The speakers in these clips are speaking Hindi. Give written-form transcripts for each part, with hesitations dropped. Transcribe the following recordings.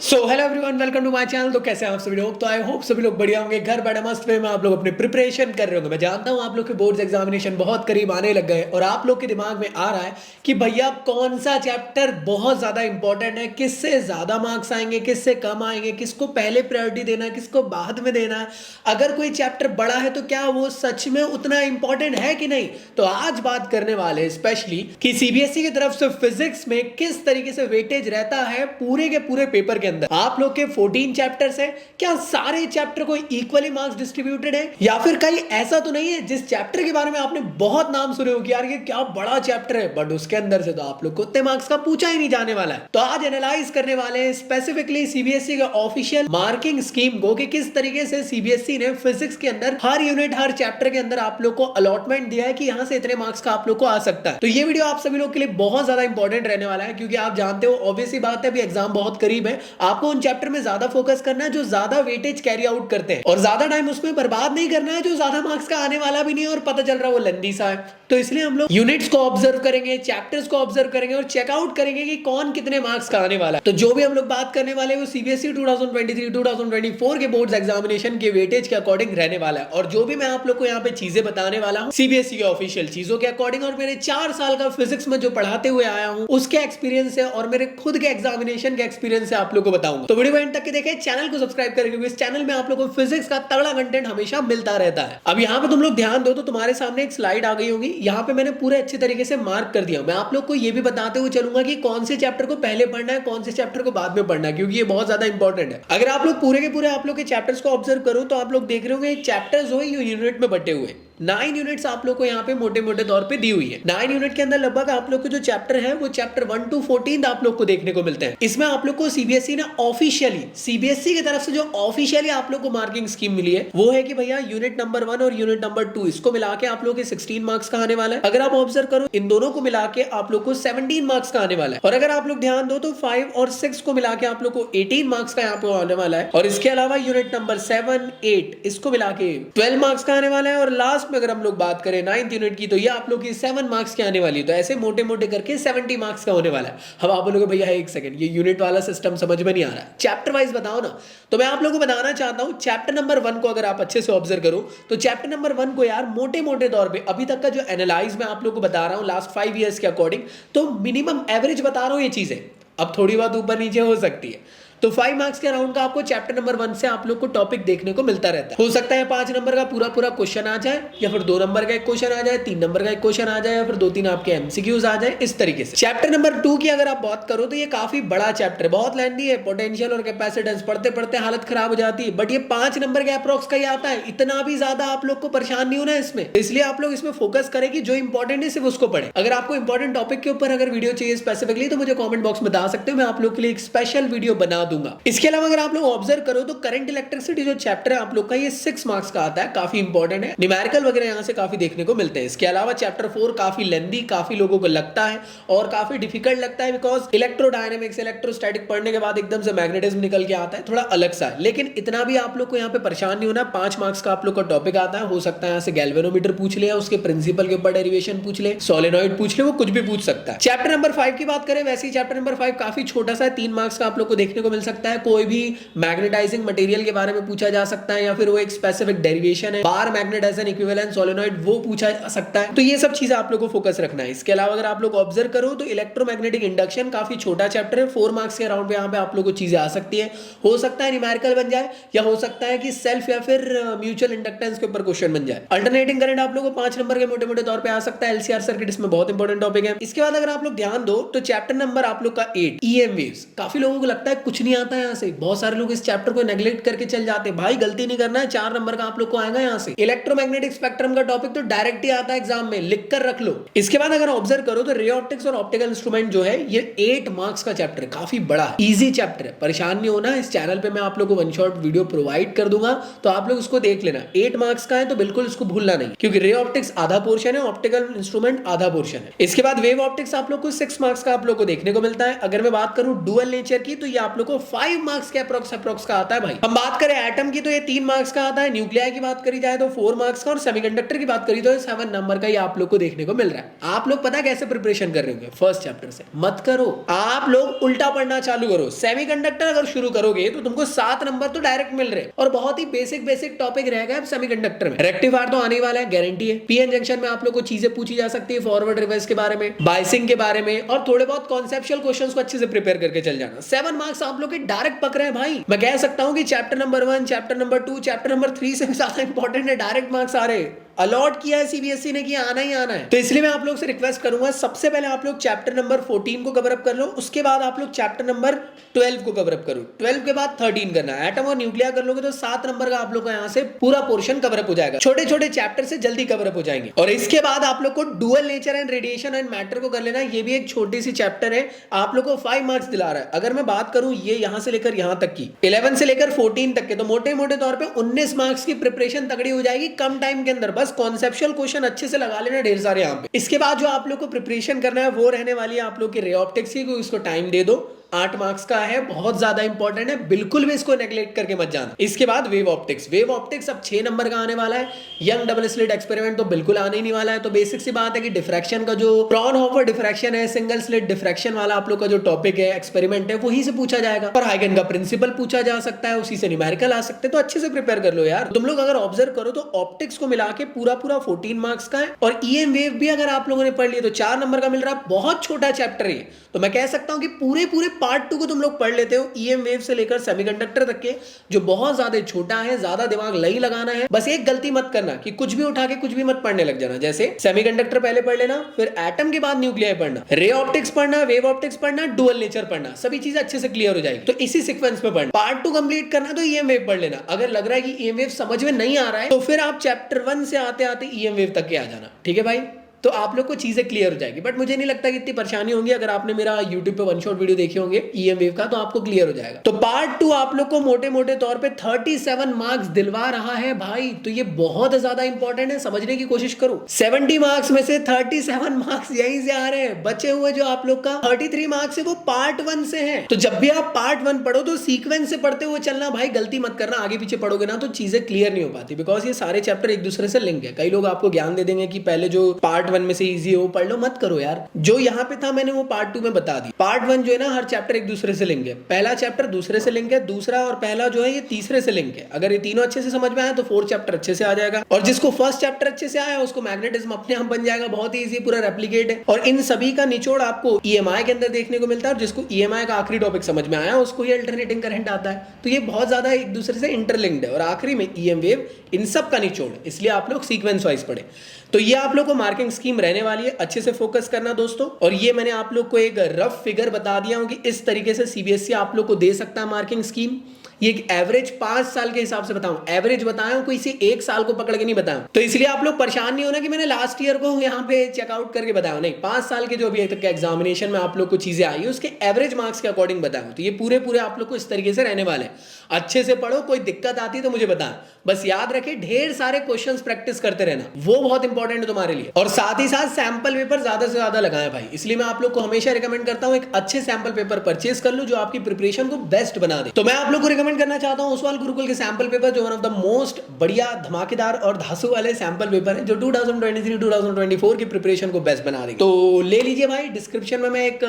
So hello everyone, welcome to my channel. तो कैसे हैं आप सभी लोग? तो आई होप सभी लोग बढ़िया होंगे, घर बैठे मस्त वे में आप लोग अपनी प्रिपरेशन कर रहे होंगे। मैं जानता हूं आप लोग के बोर्ड्स एग्जामिनेशन बहुत करीब आने लग गए और आप लोग के दिमाग में आ रहा है कि भैया कौन सा चैप्टर बहुत ज्यादा इंपॉर्टेंट है, किससे ज्यादा मार्क्स आएंगे, किससे कम आएंगे, किसको पहले प्रायोरिटी देना है, किसको बाद में देना है। अगर कोई चैप्टर बड़ा है तो क्या वो सच में उतना इंपॉर्टेंट है कि नहीं? तो आज बात करने वाले स्पेशली कि सीबीएसई की तरफ से फिजिक्स में किस तरीके से वेटेज रहता है पूरे के पूरे पेपर के अंदर। आप लोग के 14 चैप्टर्स हैं, क्या सारे चैप्टर को इक्वली मार्क्स डिस्ट्रीब्यूटेड है या फिर कहीं ऐसा तो नहीं है जिस चैप्टर के बारे में आपने बहुत नाम सुने हो कि यार ये क्या बड़ा चैप्टर है, बट उसके अंदर से तो आप लोग को उतने मार्क्स का पूछा ही नहीं जाने वाला है। तो आज एनालाइज करने वाले हैं स्पेसिफिकली सीबीएसई का ऑफिशियल मार्किंग स्कीम को कि किस तरीके से सीबीएसई ने फिजिक्स के अंदर हर यूनिट हर चैप्टर के अंदर आप लोग को अलॉटमेंट दिया है कि यहां से इतने मार्क्स का आप लोग को आ सकता है। तो ये वीडियो आप सभी लोग के लिए बहुत ज्यादा इंपॉर्टेंट रहने वाला है, क्योंकि आप जानते हो ऑब्वियसली बात है अभी एग्जाम बहुत करीब है, आपको उन चैप्टर में ज्यादा फोकस करना है जो ज्यादा वेटेज कैरी आउट करते हैं और ज्यादा टाइम उसमें बर्बाद नहीं करना है जो ज्यादा मार्क्स का आने वाला भी नहीं है और पता चल रहा है वो लेंदी सा है। तो इसलिए हम लोग यूनिट्स को ऑब्जर्व करेंगे, चैप्टर्स को ऑब्जर्व करेंगे और चेकआउट करेंगे कि कौन कितने मार्क्स का आने वाला है। तो जो भी हम लोग बात करने वाले हैं वो सीबीएसई 2023-2024 के बोर्ड्स एग्जामिनेशन के वेटेज के अकॉर्डिंग रहने वाला है। और जो भी मैं आप लोग को यहाँ पे चीजें बताने वाला हूँ सीबीएसई के ऑफिशियल चीजों के अकॉर्डिंग और मेरे 4 साल का फिजिक्स में जो पढ़ाते हुए आया हूँ उसके एक्सपीरियंस से और मेरे खुद के एग्जामिनेशन के एक्सपीरियंस से आप लोग को बताऊंगा। तो वीडियो एंड तक के देखें, चैनल को सब्सक्राइब करें क्योंकि इस चैनल में आप लोगों को फिजिक्स का तगड़ा कंटेंट हमेशा मिलता रहता है। अब यहाँ पे तुम लोग ध्यान दो तो तुम्हारे सामने एक स्लाइड आ गई होगी, यहाँ पे मैंने पूरे अच्छे तरीके से मार्क कर दिया। मैं आप लोग को ये भी बताते हुए चलूंगा कि कौन से चैप्टर को पहले पढ़ना है, कौन से चैप्टर को बाद में पढ़ना है, क्योंकि ये बहुत ज्यादा इंपॉर्टेंट है। अगर आप लोग पूरे के पूरे आप लोग के चैप्टर्स को ऑब्जर्व करो तो आप लोग देख रहे होंगे चैप्टर्स हो यूनिट में बटे हुए 9 यूनिट्स आप लोग को यहाँ पे मोटे मोटे तौर पे दी हुई है। 9 यूनिट के अंदर लगभग आप लोग के जो चैप्टर है वो चैप्टर 1 to 14 आप लोग को देखने को मिलते हैं। इसमें आप लोग को सीबीएसई ने ऑफिशियली सीबीएसई की तरफ से जो ऑफिशियली आप लोग को मार्किंग स्कीम मिली है वो है कि भैया यूनिट नंबर 1 और यूनिट नंबर 2 इसको मिला के आप लोग के 16 मार्क्स का आने वाला है। अगर आप ऑब्जर्व करो इन दोनों को मिला के आप लोग को 17 मार्क्स का आने वाला है। और अगर आप लोग ध्यान दो तो 5 और 6 को मिला के आप लोग को 18 मार्क्स का यहाँ पे आने वाला है। और इसके अलावा यूनिट नंबर 7, 8 इसको मिला के 12 मार्क्स का आने वाला है। और लास्ट में अगर हम लोग बात 9th यूनिट की तो ये आप लोग की 7 मार्क्स की आने वाली है। तो ऐसे मोटे मोटे करके 70 मार्क्स का होने वाला है। अब आप बोलोगे भैया एक सेकंड ये यूनिट वाला सिस्टम समझ में नहीं आ रहा है, चैप्टर वाइज बताओ ना। तो मैं आप लोगों को बताना चाहता हूं चैप्टर नंबर 1 को अगर आप अच्छे से ऑब्जर्व करो तो चैप्टर नंबर 1 को यार मोटे मोटे तौर पे अभी तक का जो एनालाइज मैं आप लोग को बता रहा हूं लास्ट 5 ईयर्स के अकॉर्डिंग, तो मिनिमम एवरेज बता रहा हूं ये चीजें, अब थोड़ी बात ऊपर नीचे हो सकती है। तो 5 मार्क्स के अराउंड का आपको चैप्टर नंबर 1 से आप लोग को टॉपिक देखने को मिलता रहता है। हो सकता है 5 नंबर का पूरा पूरा क्वेश्चन आ जाए या फिर 2 नंबर का एक क्वेश्चन आ जाए, 3 नंबर का एक क्वेश्चन आ जाए या फिर 2-3 आपके एमसीक्यूज आ जाए, इस तरीके से। चैप्टर नंबर 2 की अगर आप बात करो तो ये काफी बड़ा चैप्टर है, बहुत लेंथी है, पोटेंशियल और कैपेसिटेंस पढ़ते पढ़ते हालत खराब हो जाती है। बट ये 5 नंबर के अप्रोक्स का ही आता है, इतना भी ज्यादा आप लोग को परेशान नहीं होना है इसमें। इसलिए आप लोग इसमें फोकस करें कि जो इंपॉर्टेंट है सिर्फ उसको पढ़े। अगर आपको इंपॉर्टेंट टॉपिक के ऊपर अगर वीडियो चाहिए स्पेसिफिकली तो मुझे कॉमेंट बॉक्स में बता सकते हो, मैं आप लोग के लिए एक स्पेशल वीडियो बना दूंगा। इसके अलावा अगर आप लोग ऑब्जर्व करो तो करंट इलेक्ट्रिसिटी जो चैप्टर है आप लोग का ये 6 मार्क्स का आता है, काफी इंपॉर्टेंट है, न्यूमेरिकल वगैरह यहां से काफी देखने को मिलते हैं। इसके अलावा चैप्टर 4 काफी लेंथी काफी लोगों को लगता है और काफी डिफिकल्ट लगता है, बिकॉज इलेक्ट्रोडायनेमिक्स इलेक्ट्रोस्टैटिक पढ़ने के बाद एकदम से मैग्नेटिज्म निकल के आता है, थोड़ा अलग सा है। लेकिन इतना भी आप लोग को यहाँ पे परेशान नहीं होना। 5 मार्क्स का आप लोग का टॉपिक आता है, हो सकता है यहाँ से गैल्वेनोमीटर पूछ ले, उसके प्रिंसिपल के ऊपर डेरिवेशन पूछ ले, सोलेनॉइड पूछ ले, वो कुछ भी पूछ सकता है। चैप्टर नंबर 5 की बात करें वैसे ही चैप्टर नंबर 5 काफी छोटा सा है, 3 मार्क्स का आप लोग को देखने को मिल सकता है। कोई भी मैग्नेटाइजिंग मटेरियल के बारे में पूछा जा सकता है या फिर वो एक स्पेसिफिक डेरिवेशन है, bar magnet as an equivalent solenoid, वो पूछा जा सकता है। तो ये सब चीजें आप लोग को फोकस रखना है। इसके अलावा अगर आप लोग ऑब्जर्व करो तो इलेक्ट्रोमैग्नेटिक इंडक्शन काफी छोटा चैप्टर है, 4 मार्क्स के अराउंड पे यहाँ पे आप लोग को चीजें आ सकती है। हो सकता है न्यूमेरिकल बन जाए या हो सकता है कि सेल्फ या फिर म्यूचुअल इंडक्टेंस के ऊपर क्वेश्चन बन जाए। अल्टरनेटिंग करंट आप लोग को 5 नंबर के मोटे मोटे तौर पे आ सकता है। एलसीआर सर्किट इसमें बहुत इंपॉर्टेंट टॉपिक है। इसके बाद अगर आप लोग ध्यान दो तो चैप्टर नंबर आप लोग का 8 ईएम वेव्स, काफी लोगों को लगता है कुछ नहीं आता है यहाँ से, बहुत सारे लोग इस चैप्टर को नेग्लेक्ट करके चल जाते हैं। भाई गलती नहीं करना है, 4 नंबर का आप लोग को आएगा यहाँ से। इलेक्ट्रोमैग्नेटिक स्पेक्ट्रम का टॉपिक तो डायरेक्ट ही आता है एग्जाम में, लिख कर रख लो। इसके बाद अगर ऑब्जर्व करो तो रे ऑप्टिक्स और ऑप्टिकल इंस्ट्रूमेंट जो है ये 8 मार्क्स का चैप्टर है, काफी बड़ा इजी चैप्टर है। परेशान नहीं होना, इस चैनल पे मैं आप लोग को वन शॉट वीडियो प्रोवाइड कर दूंगा, तो आप लोग उसको देख लेना। 8 मार्क्स का है तो बिल्कुल इसको भूलना नहीं, क्योंकि रे ऑप्टिक्स आधा पोर्शन है, ऑप्टिकल इंस्ट्रूमेंट आधा पोर्शन है। इसके बाद वेव ऑप्टिक्स आप लोग को 6 मार्क्स का आप लोग को देखने को मिलता है। अगर मैं बात करूं डुअल नेचर की तो ये आप लोग को 5 मार्क्स के अप्रोक्स का आता है भाई। हम बात करें एटम की तो ये 3 मार्क्स का आता है, न्यूक्लियाई की बात करी जाए तो 4 मार्क्स का, और सेमीकंडक्टर की बात करी तो 7 नंबर का ये आप लोग को देखने को मिल रहा है। आप लोग पता कैसे प्रिपरेशन कर रहे होंगे फर्स्ट चैप्टर से? मत करो, आप लोग उल्टा पढ़ना चालू करो। सेमीकंडक्टर अगर शुरू करोगे तो तुमको 7 नंबर तो डायरेक्ट मिल रहे हैं, और बहुत ही बेसिक टॉपिक रहेगा अब सेमीकंडक्टर में। रेक्टिफायर तो आने वाला है, गारंटी है। पीएन जंक्शन में आप लोग को चीजें पूछी जा सकती है, फॉरवर्ड रिवर्स के बारे में, बाइसिंग के बारे में, और थोड़े बहुत कॉन्सेप्चुअल क्वेश्चंस को अच्छे से प्रिपेयर करके चल जाना। 7 मार्क्स आप लोग के डायरेक्ट पक रहे हैं भाई। मैं कह सकता हूं कि chapter number 1, chapter number 2, chapter number 3 से ज्यादा इंपॉर्टेंट है, डायरेक्ट मार्क्स आ रहे हैं। अलॉट किया है सीबीएसई ने कि आना ही आना है। तो इसलिए मैं आप लोग से रिक्वेस्ट करूंगा, सबसे पहले आप लोग चैप्टर नंबर 14 को कवर अप कर लो, उसके बाद आप लोग चैप्टर नंबर 12 को कवर अप करो, 12 के बाद 13 करना है। एटम और न्यूक्लियर कर लोगे तो 7 नंबर का आप लोग का यहाँ से पूरा पोर्शन कवर अप हो जाएगा। छोटे छोटे चैप्टर से जल्दी कवर अप हो जाएंगे। और इसके बाद आप लोग को dual nature and radiation and matter को कर लेना है। ये भी एक छोटी सी चैप्टर है, आप लोग को 5 मार्क्स दिला रहा है। अगर मैं बात करूं ये यहां से लेकर यहां तक की 11 से लेकर 14 तक के, तो मोटे मोटे तौर पे 19 मार्क्स की प्रिपरेशन तगड़ी हो जाएगी कम टाइम के अंदर। बस कॉन्सेप्चुअल क्वेश्चन अच्छे से लगा लेना ढेर सारे यहाँ पे। इसके बाद जो आप लोग को प्रिपरेशन करना है वो रहने वाली है आप लोग की रे ऑप्टिक्स की, इसको टाइम दे दो। 8 मार्क्स का है, बहुत ज्यादा इंपॉर्टेंट है, बिल्कुल भी इसको नेग्लेक्ट करके मत जाना। इसके बाद वेव ऑप्टिक्स, वेव ऑप्टिक्स अब 6 नंबर का आने वाला है। यंग डबल स्लिट एक्सपेरिमेंट तो बिल्कुल आने ही नहीं वाला है। तो बेसिक सी बात है कि डिफ्रैक्शन का जो फ्रॉनहोफर डिफ्रैक्शन है, सिंगल स्लिट डिफ्रैक्शन वाला आप लोग का जो टॉपिक है, एक्सपेरिमेंट है, वही से पूछा जाएगा। और हाइगन का प्रिंसिपल पूछा जा सकता है, उसी से न्यूमेरिकल आ सकते हैं। तो अच्छे से प्रिपेयर कर लो यार। तुम लोग अगर ऑब्जर्व करो तो ऑप्टिक्स को मिला के पूरा 14 मार्क्स का है। और ईएम वेव भी अगर आप लोगों ने पढ़ लिया तो 4 नंबर का मिल रहा है। बहुत छोटा चैप्टर है, तो मैं कह सकता हूं कि पूरे पार्ट 2 को तुम लोग पढ़ लेते हो, ईएम वेव से लेकर सेमीकंडक्टर तक के, जो बहुत ज्यादा छोटा है, ज्यादा दिमाग नहीं लगाना है। बस एक गलती मत करना कि कुछ भी उठा के कुछ भी मत पढ़ने लग जाना। जैसे सेमीकंडक्टर पहले पढ़ लेना, फिर एटम के बाद न्यूक्लियर पढ़ना, रे ऑप्टिक्स पढ़ना, वेव ऑप्टिक्स पढ़ना, डुअल नेचर पढ़ना, सभी चीजें अच्छे से क्लियर हो जाएगी। तो इसी सीक्वेंस में पढ़ना। पार्ट 2 कंप्लीट करना तो ईएम वेव पढ़ लेना। अगर लग रहा है कि ईएम वेव समझ में नहीं आ रहा है तो फिर आप चैप्टर 1 से आते आते ईएम वेव तक के आ जाना। ठीक है भाई, तो आप लोग को चीजें क्लियर हो जाएगी। बट मुझे नहीं लगता कि इतनी परेशानी होगी। अगर आपने मेरा YouTube पे वन शॉट वीडियो देखे होंगे ईएम वेव का, तो आपको क्लियर हो जाएगा। तो पार्ट 2 आप लोग को मोटे मोटे तौर पे 37 मार्क्स दिलवा रहा है भाई। तो ये बहुत ज्यादा इंपॉर्टेंट है, समझने की कोशिश करो। 70 मार्क्स में से 37 मार्क्स यहीं से आ रहे हैं। बचे हुए जो आप लोग का 33 मार्क्स है वो पार्ट 1 से है। तो जब भी आप पार्ट 1 पढ़ो तो सीक्वेंस से पढ़ते हुए चलना भाई, गलती मत करना। आगे पीछे पढ़ोगे ना तो चीजें क्लियर नहीं हो पाती, बिकॉज ये सारे चैप्टर एक दूसरे से लिंक है। कई लोग आपको ज्ञान दे देंगे कि पहले जो पार्ट 1 में से इजी हो पढ़ लो, मत करो यार। जो यहाँ पे था मैंने वो पार्ट 2 में बता दी। पार्ट 1 जो है ना, हर चैप्टर एक दूसरे से लिंक है। पहला चैप्टर दूसरे से लिंक है, दूसरा और पहला जो है ये तीसरे से लिंक है। अगर ये तीनों अच्छे से समझ में आए तो 4th चैप्टर अच्छे से आ जाएगा। और जिसको फर्स्ट चैप्टर अच्छे से आया उसको मैग्नेटिज्म अपने आप बन जाएगा, बहुत ही इजी, पूरा रेप्लिकेट है। और इन सभी का निचोड़ आपको ईएमआई के अंदर देखने को मिलता है। और जिसको ईएमआई का आखिरी टॉपिक समझ में आया उसको ये अल्टरनेटिंग करंट आता है। तो ये बहुत ज्यादा एक दूसरे से इंटरलिंक्ड है। और आखिरी में ईएम वेव, इन सब का निचोड़, इसलिए आप लोग सीक्वेंस वाइज पढ़े। तो ये आप लोग को मार्किंग स्कीम रहने वाली है, अच्छे से फोकस करना दोस्तों। और ये मैंने आप लोग को एक रफ फिगर बता दिया हूं कि इस तरीके से सीबीएसई आप लोग को दे सकता है मार्किंग स्कीम। ये एक एवरेज 5 साल के हिसाब से बताऊं, एवरेज बताया हूं, कोई इसी 1 साल को पकड़ के नहीं बताया। तो इसलिए आप लोग परेशान नहीं होना कि मैंने लास्ट ईयर को यहाँ पे चेकआउट करके बताया, नहीं। 5 साल के जो अभी तक के एग्जामिनेशन में आप लोग को चीजें आई है उसके एवरेज मार्क्स के अकॉर्डिंग बताया। तो ये पूरे आप लोग को इस तरीके से रहने वाले। अच्छे से पढ़ो, कोई दिक्कत आती है तो मुझे बता। बस याद रखे ढेर सारे क्वेश्चंस प्रैक्टिस करते रहना, वो बहुत इंपॉर्टेंट है तुम्हारे लिए। और साथ ही साथ सैंपल पेपर ज्यादा से ज्यादा लगाएं भाई। इसलिए मैं आप लोग को हमेशा रिकमेंड करता हूं एक अच्छे सैंपल पेपर परचेज कर लो जो आपकी प्रिपरेशन को बेस्ट बना दे। तो मैं आप लोग को रिकमेंड करना चाहता हूं ओसवाल गुरुकुल के सैंपल पेपर, जो वन ऑफ द मोस्ट बढ़िया, धमाकेदार और धांसू वाले सैंपल पेपर है, जो 2023-2024 की प्रिपरेशन को बेस्ट बना देंगे। तो ले लीजिए भाई, डिस्क्रिप्शन में मैं एक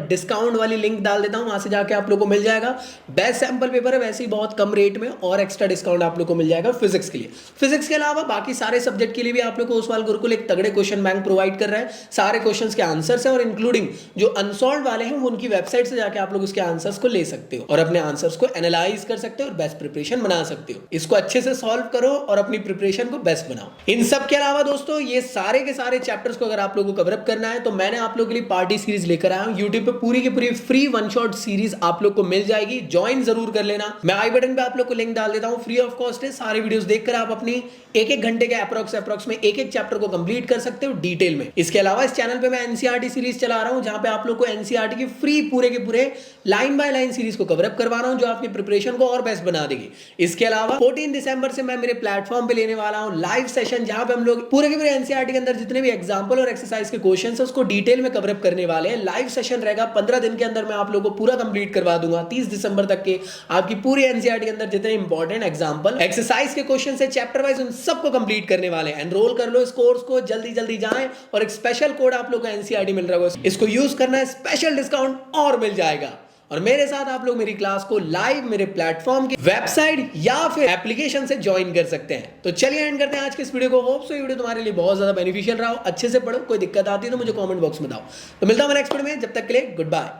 डिस्काउंट वाली लिंक डाल देता हूं, वहां से जाके आप लोग को मिल जाएगा। बेस्ट सैंपल पेपर है, वैसे ही बहुत कम रेट में, और एक्स्ट्रा डिस्काउंट आप लोग को मिल जाएगा फिजिक्स के लिए। फिजिक्स के अलावा बाकी सारे सब्जेक्ट के लिए भी आप लोग को ओसवाल गुरुकुल एक तगड़े क्वेश्चन बैंक प्रोवाइड कर रहा है। सारे क्वेश्चंस के आंसर्स हैं, और इंक्लूडिंग जो अनसॉल्व वाले हैं वो उनकी वेबसाइट से जाके आप लोग उसके आंसर्स को ले सकते हो और अपने आंसर्स को एनालाइज कर सकते हो और बेस्ट प्रिपरेशन बना सकते हो। इसको अच्छे से सॉल्व करो और अपनी प्रिपरेशन को बेस्ट बनाओ। इन सब के अलावा दोस्तों ये सारे के सारे चैप्टर्स को अगर आप लोगों को कवर अप करना है तो मैंने आप लोगों के लिए पार्टी सीरीज लेकर आया हूं। यूट्यूब पे पूरी की पूरी फ्री वन शॉट सीरीज आप लोग को मिल जाएगी, ज्वाइन जरूर कर लेना। मैं आई बटन पे आप लोग को लिंक डाल देता हूं, फ्री ऑफ कॉस्ट है। सारे वीडियोस देखकर आप अपनी एक घंटे के अप्रॉक्स में एक चैप्टर को कंप्लीट कर सकते हो डिटेल में। इसके अलावा इस चैनल पे मैं एनसीईआरटी सीरीज चला रहा हूं, जहां पे आप लोग को एनसीईआरटी की फ्री पूरे के पूरे लाइन बाय लाइन सीरीज को कवर अप करवा रहा हूं, जो आपकी प्रिपरेशन को को और बेस्ट बना देगी। इसके अलावा 14 दिसंबर से मैं मेरे प्लेटफॉर्म पे लेने वाला हूं लाइव सेशन, जहां पे हम लोग पूरे के पूरे एनसीईआरटी के अंदर जितने भी एग्जांपल और एक्सरसाइज के क्वेश्चन है उसको डिटेल में कवरअप करने वाले हैं। लाइव सेशन रहेगा, 15 दिन के अंदर मैं आप लोगों को पूरा कंप्लीट करवा दूंगा। 30 दिसंबर तक के आपकी पूरी एनसीईआरटी के अंदर जितने इंपॉर्टेंट एग्जांपल एक्सरसाइज के क्वेश्चन है चैप्टर वाइज उन सबको कंप्लीट करने वाले हैं। एनरोल कर लो इस कोर्स को, जल्दी जल्दी जाएं। और एक स्पेशल कोड आप लोग को एनसीईआरटी मिल रहा है, इसको यूज करना है, स्पेशल डिस्काउंट और मिल जाएगा। और मेरे साथ आप लोग मेरी क्लास को लाइव मेरे प्लेटफॉर्म की वेबसाइट या फिर एप्लीकेशन से ज्वाइन कर सकते हैं। तो चलिए एंड करते हैं आज के इस वीडियो को। होप सो ये वीडियो तुम्हारे लिए बहुत ज्यादा बेनिफिशियल रहा हो। अच्छे से पढ़ो, कोई दिक्कत आती है तो मुझे कमेंट बॉक्स में बताओ। तो मिलता हूं नेक्स्ट वीडियो में, जब तक के लिए गुड बाय।